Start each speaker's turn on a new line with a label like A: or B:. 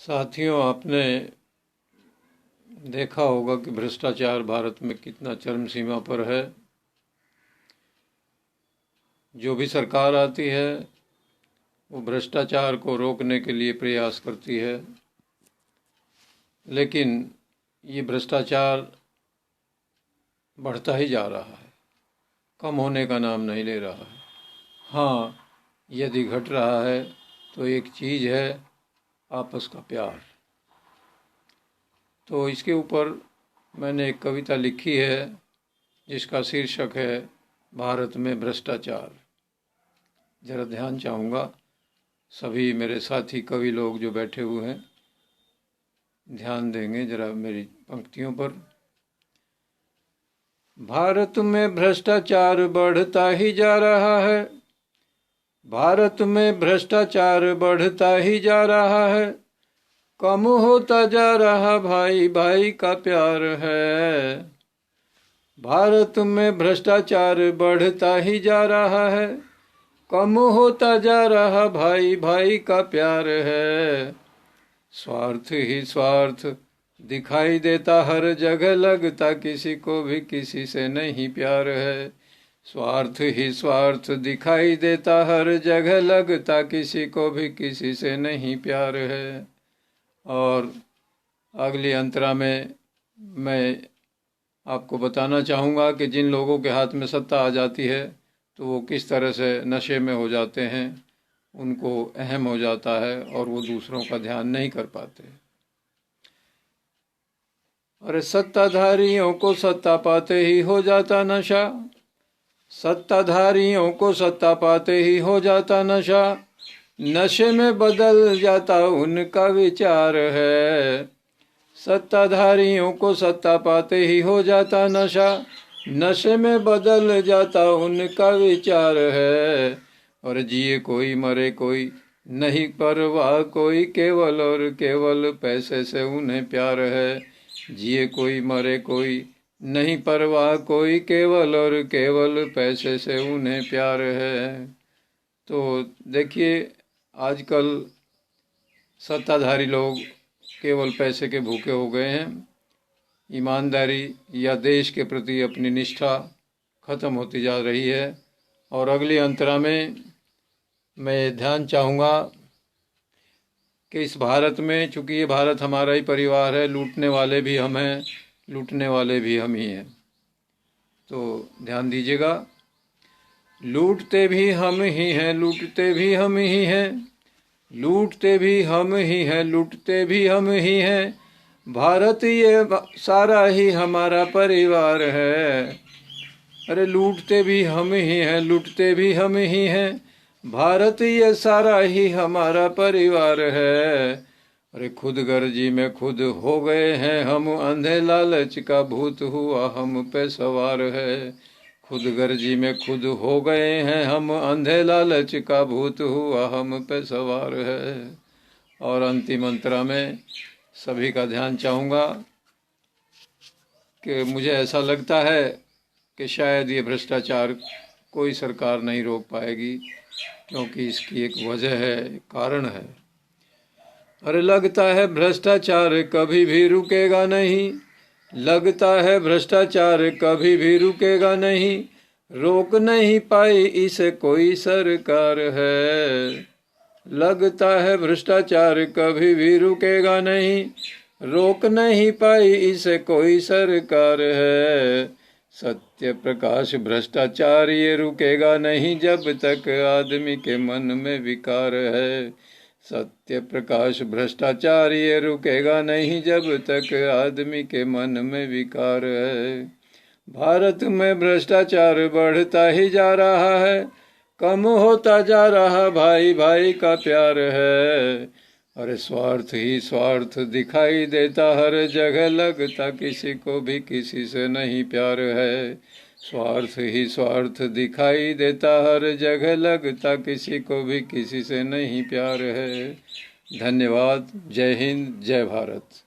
A: साथियों, आपने देखा होगा कि भ्रष्टाचार भारत में कितना चरम सीमा पर है। जो भी सरकार आती है वो भ्रष्टाचार को रोकने के लिए प्रयास करती है, लेकिन ये भ्रष्टाचार बढ़ता ही जा रहा है, कम होने का नाम नहीं ले रहा है। हाँ, यदि घट रहा है तो एक चीज़ है आपस का प्यार। तो इसके ऊपर मैंने एक कविता लिखी है जिसका शीर्षक है भारत में भ्रष्टाचार। ज़रा ध्यान चाहूँगा सभी मेरे साथी कवि लोग जो बैठे हुए हैं ध्यान देंगे ज़रा मेरी पंक्तियों पर। भारत में भ्रष्टाचार बढ़ता ही जा रहा है, भारत में भ्रष्टाचार बढ़ता ही जा रहा है, कम होता जा रहा भाई भाई का प्यार है। भारत में भ्रष्टाचार बढ़ता ही जा रहा है, कम होता जा रहा भाई भाई का प्यार है। स्वार्थ ही स्वार्थ दिखाई देता हर जगह, लगता किसी को भी किसी से नहीं प्यार है। स्वार्थ ही स्वार्थ दिखाई देता हर जगह, लगता किसी को भी किसी से नहीं प्यार है। और अगली अंतरा में मैं आपको बताना चाहूँगा कि जिन लोगों के हाथ में सत्ता आ जाती है तो वो किस तरह से नशे में हो जाते हैं, उनको अहम हो जाता है और वो दूसरों का ध्यान नहीं कर पाते। अरे सत्ताधारियों को सत्ता पाते ही हो जाता नशा, सत्ताधारियों को सत्ता पाते ही हो जाता नशा, नशे में बदल जाता उनका विचार है। सत्ताधारियों को सत्ता पाते ही हो जाता नशा, नशे में बदल जाता उनका विचार है। और जिए कोई मरे कोई नहीं परवाह कोई, केवल और केवल पैसे से उन्हें प्यार है। जिए कोई मरे कोई नहीं परवाह कोई, केवल और केवल पैसे से उन्हें प्यार है। तो देखिए, आजकल सत्ताधारी लोग केवल पैसे के भूखे हो गए हैं। ईमानदारी या देश के प्रति अपनी निष्ठा खत्म होती जा रही है। और अगली अंतरा में मैं ध्यान चाहूँगा कि इस भारत में, चूँकि ये भारत हमारा ही परिवार है, लूटने वाले भी हम हैं, लूटने वाले भी हम ही हैं। तो ध्यान दीजिएगा, लूटते भी हम ही हैं, लूटते भी हम ही हैं, लूटते भी हम ही हैं, लूटते भी हम ही हैं। भारत ये सारा ही हमारा परिवार है। अरे लूटते भी हम ही हैं, लूटते भी हम ही हैं, भारत ये सारा ही हमारा परिवार है। अरे खुद गर्जी में खुद हो गए हैं हम, अंधे लालच का भूत हुआ हम पे सवार है। खुद गर्जी में खुद हो गए हैं हम, अंधे लालच का भूत हुआ हम पे सवार है। और अंतिम अंतरा में सभी का ध्यान चाहूँगा कि मुझे ऐसा लगता है कि शायद ये भ्रष्टाचार कोई सरकार नहीं रोक पाएगी, क्योंकि इसकी एक वजह है, एक कारण है। अरे लगता है भ्रष्टाचार कभी भी रुकेगा नहीं, लगता है भ्रष्टाचार कभी भी रुकेगा नहीं, रोक नहीं पाई इसे कोई सरकार है। लगता है भ्रष्टाचार कभी भी रुकेगा नहीं, रोक नहीं पाई इसे कोई सरकार है। सत्य प्रकाश भ्रष्टाचार ये रुकेगा नहीं, जब तक आदमी के मन में विकार है। सत्य प्रकाश भ्रष्टाचार ये रुकेगा नहीं, जब तक आदमी के मन में विकार है। भारत में भ्रष्टाचार बढ़ता ही जा रहा है, कम होता जा रहा भाई भाई का प्यार है। अरे स्वार्थ ही स्वार्थ दिखाई देता हर जगह, लगता किसी को भी किसी से नहीं प्यार है। स्वार्थ ही स्वार्थ दिखाई देता हर जगह, लगता किसी को भी किसी से नहीं प्यार है। धन्यवाद। जय हिंद, जय भारत।